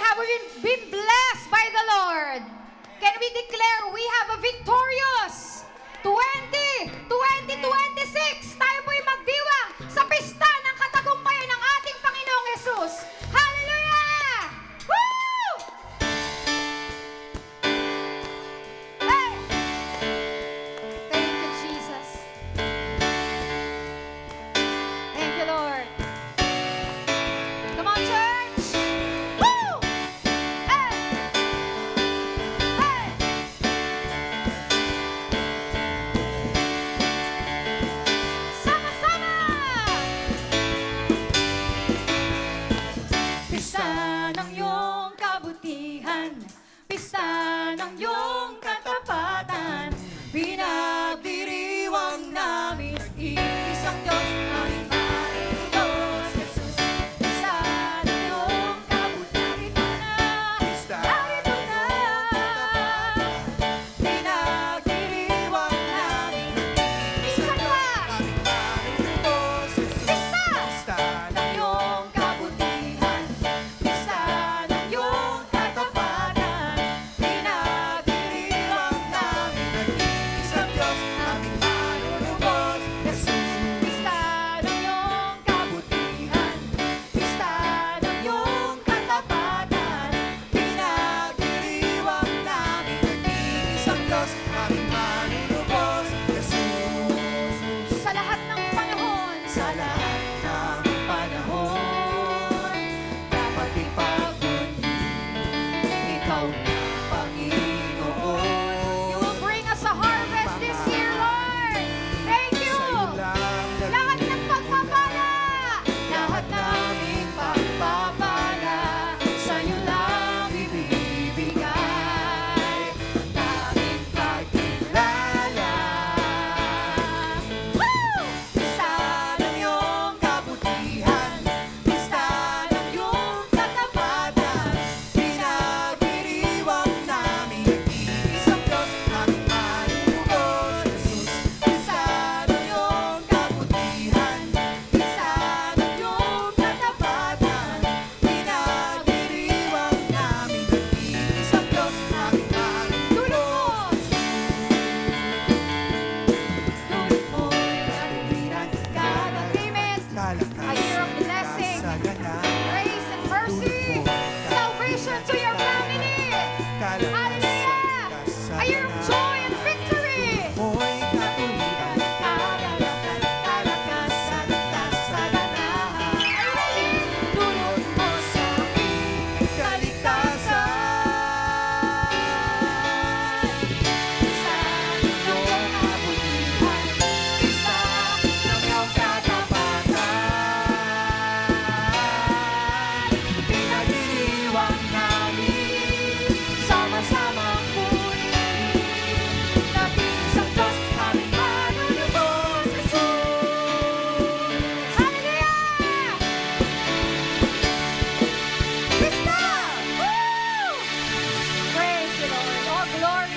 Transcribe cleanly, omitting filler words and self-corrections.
have we been blessed by the Lord? Can we declare we have a victorious 2026? Tayo po'y magdiwang sa pista ng katagumpayan ng ating Panginoong Yesus. Hallelujah! Woo! Hey! Thank you, Jesus. Thank you, Lord. Come on, church! Woo! Hey! Hey! Sama-sama! Pista ng iyong kabutihan, pista ng iyong katapat.